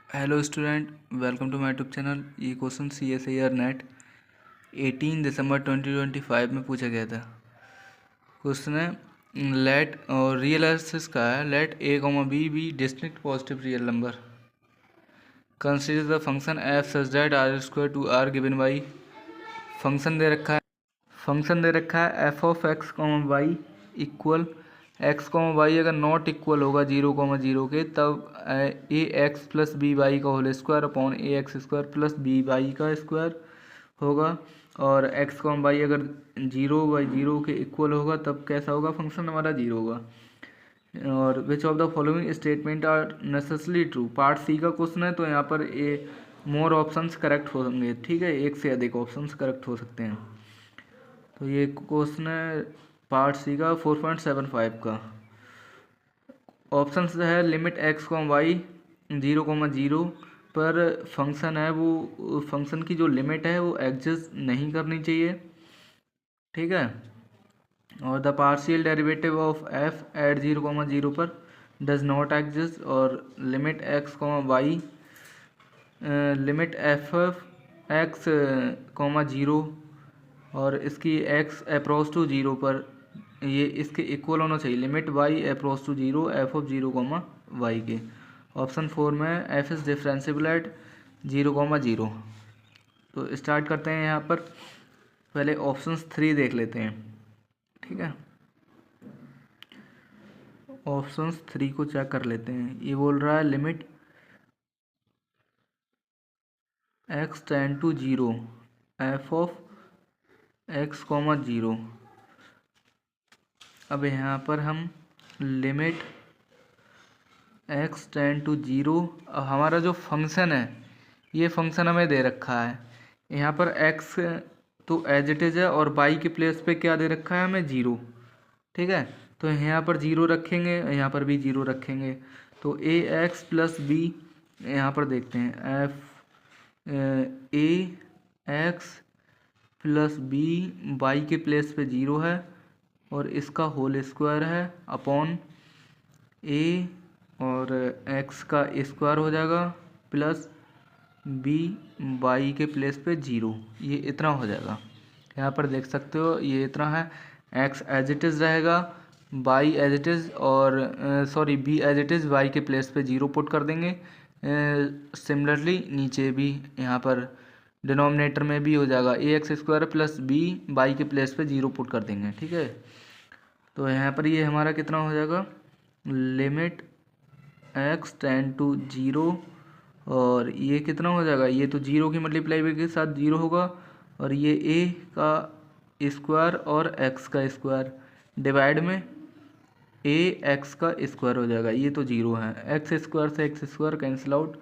Hello student, welcome to my YouTube channel. ये question CSIR NET 18 दिसंबर 2025 में पूछा गया था। क्वेश्चन है लेट और रियल एनालिसिस का है। Let a, b distinct positive real number. Consider the function f such that r² to r given by. Function दे रखा है f of x y equal x y अगर नॉट इक्वल होगा 0,0 के, तब a x plus b y का whole square upon a x square plus b y का square होगा। और एक्स वाई अगर 0/0 के इक्वल होगा तब कैसा होगा, फंक्शन हमारा 0 होगा। और which of the following statement are necessarily true. Part C का क्वेश्चन है, तो यहाँ पर ए मोर ऑप्शंस करेक्ट होंगे। ठीक है, एक से अधिक ऑप्शंस करेक्ट हो सकते हैं। तो ये क्वेश्चन है पार्ट सी का 4.75 का। ऑप्शन है लिमिट एक्स कॉम वाई 0,0 पर फंक्शन है, वो फंक्शन की जो लिमिट है वो एग्जिस्ट नहीं करनी चाहिए। ठीक है, और the partial derivative of f at 0,0 पर डज नॉट एग्जिस्ट। और limit x y limit f x 0 और इसकी एक्स अप्रोच टू 0 पर ये इसके इक्वल होना चाहिए। Limit y approach to 0 F of 0, y के। ऑप्शन 4 में एफ इज़ डिफरेंशिएबल एट 0,0। तो स्टार्ट करते हैं। यहाँ पर पहले ऑप्शन 3 देख लेते हैं। ठीक है, ऑप्शन 3 को चेक कर लेते हैं। ये बोल रहा है limit x tend to 0 F of x 0। अब यहाँ पर हम लिमिट एक्स टेंड टू 0, हमारा जो फंक्शन है ये फंक्शन हमें दे रखा है। यहाँ पर एक्स तो एज इट इज़ है और वाई के प्लेस पे क्या दे रखा है हमें, 0। ठीक है, तो यहाँ पर 0 रखेंगे, यहाँ पर भी 0 रखेंगे। तो ए एक्स प्लस बी, यहाँ पर देखते हैं f a x plus b y के प्लेस पे 0 है और इसका होल स्क्वायर है अपॉन ए और एक्स का स्क्वायर हो जाएगा प्लस बी वाई के प्लेस पे 0। ये इतना हो जाएगा। यहाँ पर देख सकते हो ये इतना है। एक्स एज इट इज़ रहेगा, वाई एज इट इज़ और sorry b as it is y के प्लेस पे 0 पुट कर देंगे। सिमिलरली नीचे भी यहाँ पर डिनोमिनेटर में भी हो जाएगा a x square plus b y के प्लेस पे 0 पुट कर देंगे। ठीक है, तो यहाँ पर ये हमारा कितना हो जाएगा, लिमिट एक्स टेंड टू 0 और ये कितना हो जाएगा, ये तो 0 की मल्टीप्लाई के साथ 0 होगा और ये ए का स्क्वायर और एक्स का स्क्वायर डिवाइड में ए एक्स का स्क्वायर हो जाएगा। ये तो 0 है, एक्स स्क्वायर से एक्स स्क्वायर कैंसिल आउट,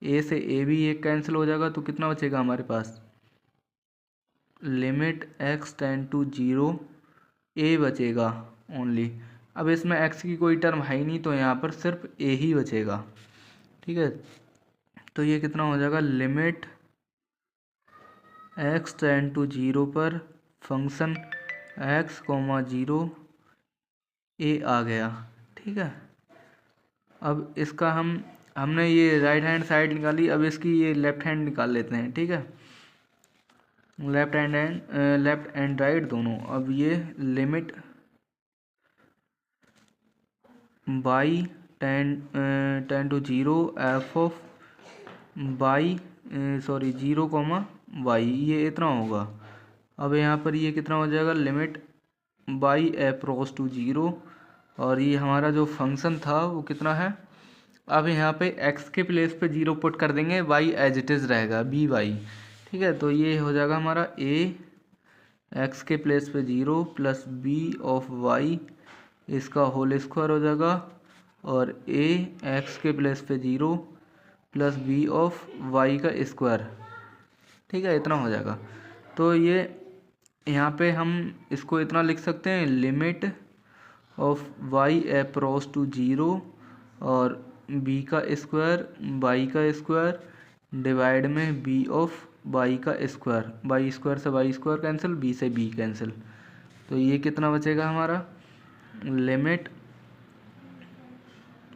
ए से ए भी एक कैंसिल हो जाएगा। तो कितना बचेगा हमारे पास, लिमिट एक्स टेंड टू 0 ए बचेगा ओनली। अब इसमें एक्स की कोई टर्म है ही नहीं, तो यहाँ पर सिर्फ ए ही बचेगा। ठीक है, तो ये कितना हो जाएगा, लिमिट एक्स टेंड टू 0 पर फंक्शन एक्स 0 ए आ गया। ठीक है, अब इसका हमने ये राइट हैंड साइड निकाली, अब इसकी ये लेफ्ट हैंड निकाल लेते हैं। ठीक है, लेफ्ट एंड राइट दोनों। अब ये limit by ten two 0 F of by 0, Y, ये इतना होगा। अब यहाँ पर ये कितना हो जाएगा, लिमिट बाई अप्रोच टू 0 और ये हमारा जो फंक्शन था वो कितना है। अब यहाँ पे x के प्लेस पे 0 पुट कर देंगे, y एज इट इज़ रहेगा बी वाई। ठीक है, तो ये हो जाएगा हमारा a x के प्लेस पे 0 प्लस बी ऑफ y, इसका होल स्क्वायर हो जाएगा और a x के प्लेस पे 0 प्लस बी ऑफ y का स्क्वायर। ठीक है, इतना हो जाएगा। तो ये यहाँ पे हम इसको इतना लिख सकते हैं, limit of y approach to 0 और b का स्क्वायर y का स्क्वायर डिवाइड में b ऑफ y का स्क्वायर। y स्क्वायर से y स्क्वायर कैंसिल, b से b कैंसिल। तो ये कितना बचेगा हमारा, लिमिट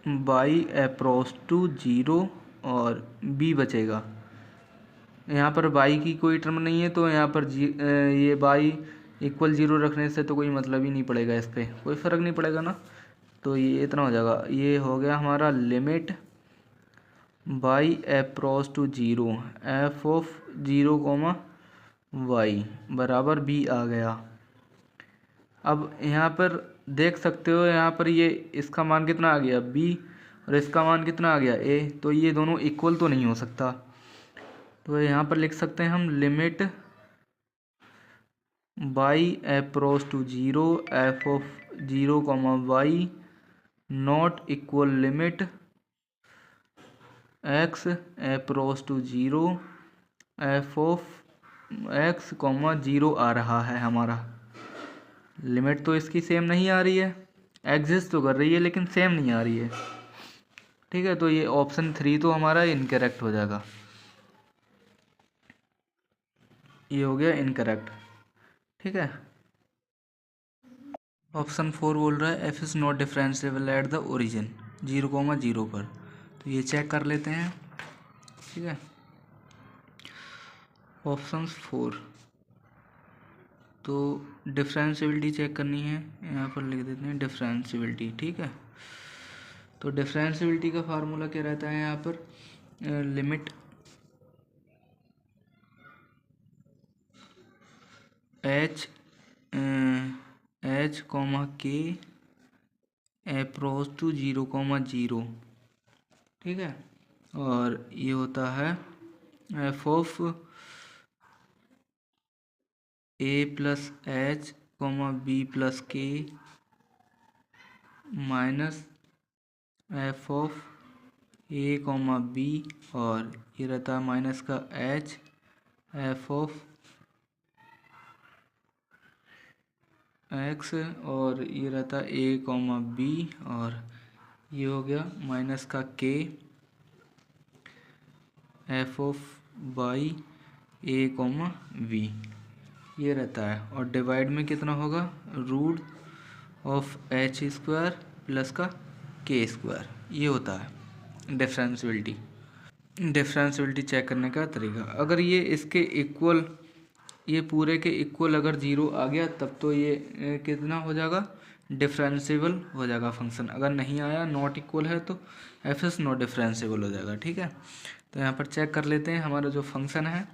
y अप्रोच टू 0 और b बचेगा। यहाँ पर y की कोई टर्म नहीं है तो यहाँ पर ये y इक्वल 0 रखने से तो कोई मतलब ही नहीं पड़ेगा, इस पर कोई फ़र्क नहीं पड़ेगा ना। तो ये इतना हो जाएगा। ये हो गया हमारा limit y approach to 0 f of 0 y बराबर b आ गया। अब यहाँ पर देख सकते हो, यहाँ पर ये इसका मान कितना आ गया b और इसका मान कितना आ गया a, तो ये दोनों इक्वल तो नहीं हो सकता। तो यहाँ पर लिख सकते हैं हम limit y approach to 0 f of 0 y not equal limit x approach to 0 f of x 0 आ रहा है। हमारा लिमिट तो इसकी सेम नहीं आ रही है, एग्जिस्ट तो कर रही है लेकिन सेम नहीं आ रही है। ठीक है, तो ये ऑप्शन 3 तो हमारा इनकरेक्ट हो जाएगा। ये हो गया इनकरेक्ट। ठीक है, ऑप्शन 4 बोल रहा है f is not differentiable at the origin 0,0 पर। तो ये चेक कर लेते हैं। ठीक है, ऑप्शन 4 तो डिफरेंशिएबिलिटी चेक करनी है, यहाँ पर लिख देते हैं डिफरेंशिएबिलिटी। ठीक है, तो डिफरेंशिएबिलिटी का फार्मूला क्या रहता है यहाँ पर, limit h k approach to 0,0। ठीक है, और ये होता है f of a plus h b plus k minus f of a b, और ये रहता है माइनस का h f ऑफ x, और ये रहता है a b, और ये हो गया माइनस का k f of y a v, ये रहता है। और डिवाइड में कितना होगा, root of h square plus का k स्क्वायर, ये होता है डिफरेंशिएबिलिटी। डिफरेंशिएबिलिटी चेक करने का तरीका, अगर ये इसके इक्वल, ये पूरे के इक्वल अगर 0 आ गया तब तो ये कितना हो जाएगा, डिफरेंशिएबल हो जाएगा फंक्शन। अगर नहीं आया, नॉट इक्वल है, तो एफ इज़ नॉट डिफरेंशिएबल हो जाएगा। ठीक है, तो यहाँ पर चेक कर लेते हैं हमारा जो फंक्शन है।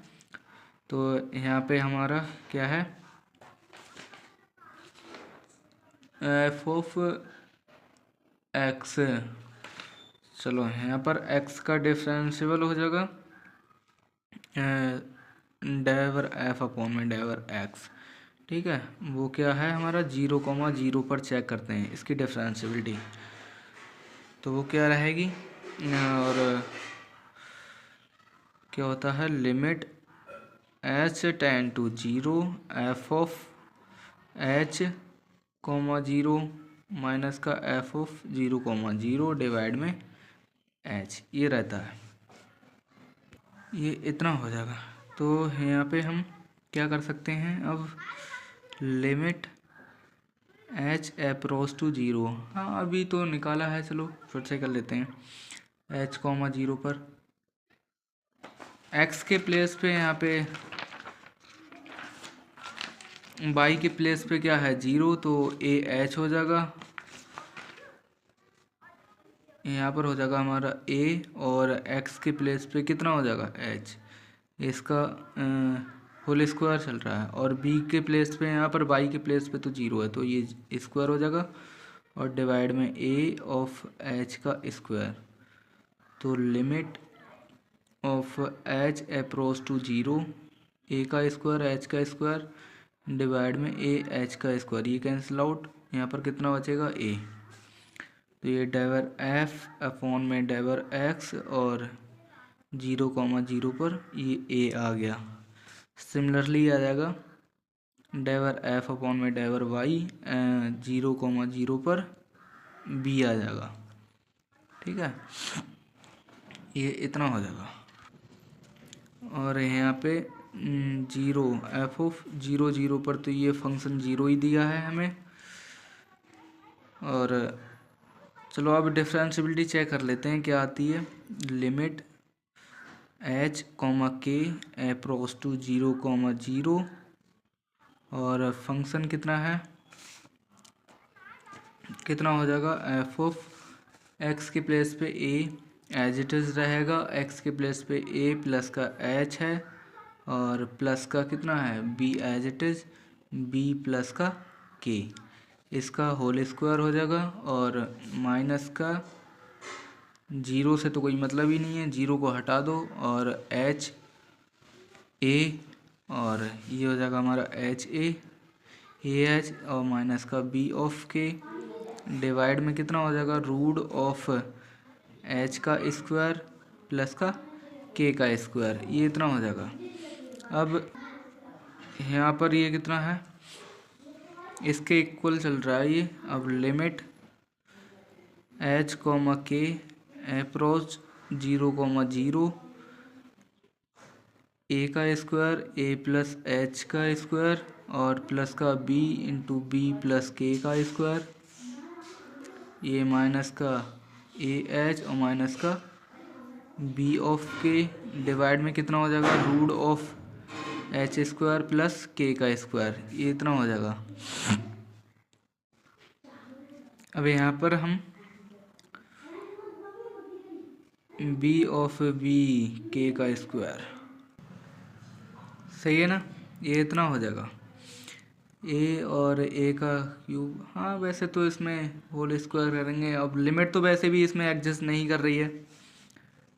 तो यहाँ पे हमारा क्या है, एफ ऑफ एक्स, चलो यहाँ पर x का डिफरेंशिएबल हो जाएगा डाइवर एफ अपॉन में डाइवर एक्स। ठीक है, वो क्या है हमारा 0,0 पर चेक करते हैं इसकी डिफरेंशिएबिलिटी, तो वो क्या रहेगी, और क्या होता है limit h tend to 0 f of h 0 minus का f ऑफ 0,0 डिवाइड में h, ये रहता है। ये इतना हो जाएगा। तो यहाँ पे हम क्या कर सकते हैं अब, लिमिट h अप्रोच टू 0, हाँ अभी तो निकाला है, चलो फिर से कर लेते हैं। h 0 पर x के प्लेस पे, यहाँ पे y के प्लेस पे क्या है 0, तो a h हो जाएगा, यहाँ पर हो जाएगा हमारा a, और x के प्लेस पे कितना हो जाएगा h, इसका होल स्क्वायर चल रहा है, और b के प्लेस पे, यहाँ पर y के प्लेस पे तो 0 है तो ये स्क्वायर हो जाएगा, और डिवाइड में a ऑफ h का स्क्वायर। तो limit of h approach to 0 a का स्क्वायर h का स्क्वायर डिवाइड में a h का स्क्वायर, ये कैंसिल आउट, यहाँ पर कितना बचेगा a, तो ये डाइवर f अपॉन में डाइवर x, और 0,0 पर ये a आ गया। सिमिलरली आ जाएगा डाइवर f अपॉन में डाइवर y 0,0 पर b आ जाएगा। ठीक है, ये इतना हो जाएगा। और यहाँ पे 0 f ऑफ 0,0 पर तो ये फंक्शन 0 ही दिया है हमें। और चलो अब डिफरेंशिएबिलिटी चेक कर लेते हैं क्या आती है, limit h comma k approach to 0 comma 0 और फंक्शन कितना है, कितना हो जाएगा, एफ ऑफ एक्स के प्लेस पे ए एज इट इज़ रहेगा, एक्स के प्लेस पे ए प्लस का एच है और प्लस का कितना है b as it is, b plus का के, इसका होल स्क्वायर हो जाएगा और माइनस का जीरो से तो कोई मतलब ही नहीं है, जीरो को हटा दो और एच ए और ये हो जाएगा हमारा एच ए एच और माइनस का बी ऑफ के डिवाइड में कितना हो जाएगा रूट ऑफ एच का स्क्वायर प्लस का के का स्क्वायर, ये इतना हो जाएगा। अब यहाँ पर ये कितना है, इसके इक्वल चल रहा है ये। अब limit h comma k approach 0 comma 0 a का स्क्वायर ए प्लस एच का स्क्वायर और प्लस का b into b plus k का स्क्वायर, ये माइनस का ए एच और माइनस का बी ऑफ के डिवाइड में कितना हो जाएगा root of h square plus k का स्क्वायर, ये इतना हो जाएगा। अब यहाँ पर हम बी ऑफ बी के का स्क्वायर, सही है ना, ये इतना हो जाएगा ए और ए का क्यूब। हाँ वैसे तो इसमें होल स्क्वायर करेंगे, अब लिमिट तो वैसे भी इसमें एग्जिस्ट नहीं कर रही है,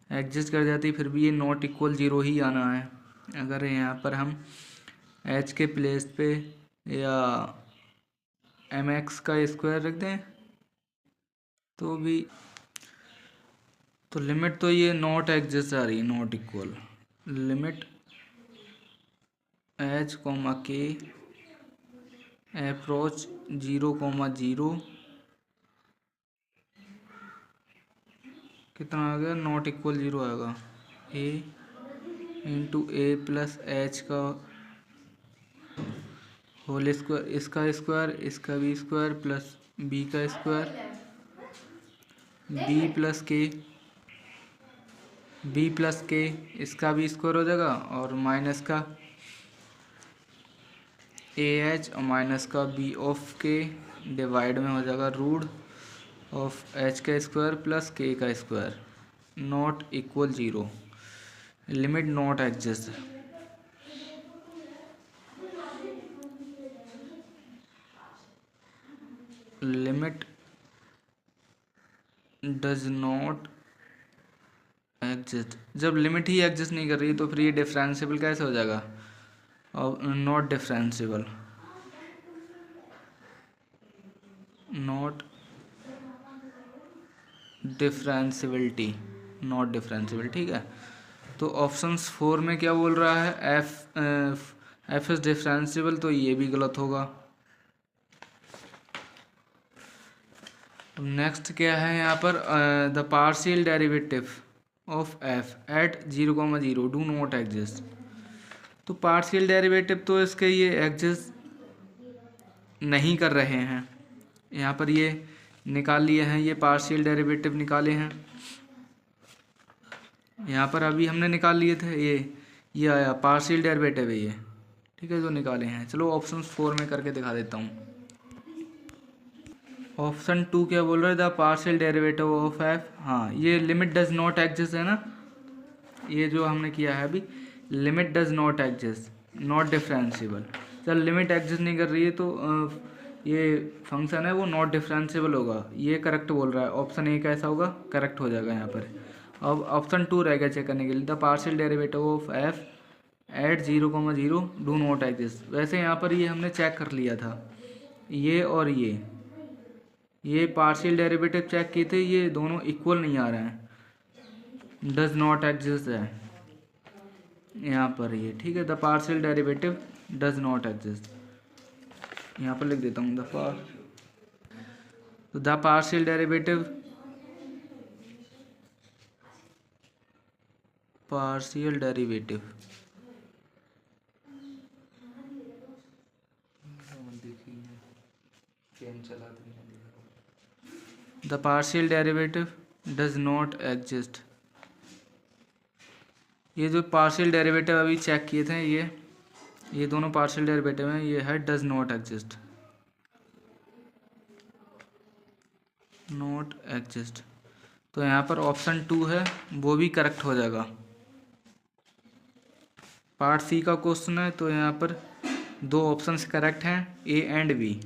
एग्जिस्ट कर जाती फिर भी ये नॉट इक्वल जीरो ही आना है। अगर यहाँ पर हम एच के प्लेस पे या एम एक्स का स्क्वायर रख दें तो भी, तो लिमिट तो ये नॉट एग्जिस्ट आ रही है, not equal. Limit h comma k approach 0 comma 0 कितना आ गया, नॉट इक्वल जीरो आएगा, ए इंटू ए प्लस एच का होल स्क्वायर, इसका भी स्क्वायर प्लस बी का स्क्वायर, बी प्लस के इसका भी स्क्वायर हो जाएगा और माइनस का ए एच और माइनस का बी ऑफ के डिवाइड में हो जाएगा रूट ऑफ एच का स्क्वायर प्लस के का square, not equal zero, limit not exist. Limit does not exist, जब लिमिट ही एग्जिस्ट नहीं कर रही है तो फिर ये डिफरेंशिएबल कैसे हो जाएगा, और not differentiable, not differentiability, not differentiable, ठीक है। तो ऑप्शंस 4 में क्या बोल रहा है, एफ इज डिफरेंशिएबल, तो ये भी गलत होगा। नेक्स्ट क्या है यहाँ पर, the partial derivative of f at 0 comma 0 do not exist. तो पार्शियल डेरिवेटिव तो इसके ये एग्जिस्ट नहीं कर रहे हैं, यहाँ पर ये निकाल लिए हैं, ये पार्शियल डेरिवेटिव निकाले हैं यहाँ पर, अभी हमने निकाल लिए थे, ये आया पार्शियल डेरिवेटिव है ये, ठीक है, जो निकाले हैं। चलो ऑप्शन 4 में करके दिखा देता हूँ। ऑप्शन 2 क्या बोल रहा है, the partial derivative of F, हाँ ये लिमिट डज नॉट एग्जिस्ट है ना, ये जो हमने किया है अभी, limit does not exist, not differentiable. चल लिमिट एग्जिस्ट नहीं कर रही है तो ये फंक्शन है वो नॉट डिफरेंशिएबल होगा, ये करेक्ट बोल रहा है, ऑप्शन ए कैसा होगा, करेक्ट हो जाएगा यहाँ पर। अब ऑप्शन 2 रह गया चेक करने के लिए, the partial derivative of f at 0 comma 0 do not exist. वैसे यहाँ पर ये हमने चेक कर लिया था, ये और ये पार्शियल डेरिवेटिव चेक किए थे, ये दोनों इक्वल नहीं आ रहे हैं, डज नॉट एग्जिस्ट है यहाँ पर ये, ठीक है। The partial derivative does not exist, यहाँ पर लिख देता हूँ the partial derivative does not exist ये जो पार्शियल डेरिवेटिव अभी चेक किए थे, ये दोनों पार्शियल डेरिवेटिव हैं, ये है does not exist, not exist. तो यहाँ पर ऑप्शन 2 है, वो भी करेक्ट हो जाएगा। पार्ट सी का क्वेश्चन है, तो यहाँ पर 2 ऑप्शंस करेक्ट हैं, ए एंड बी।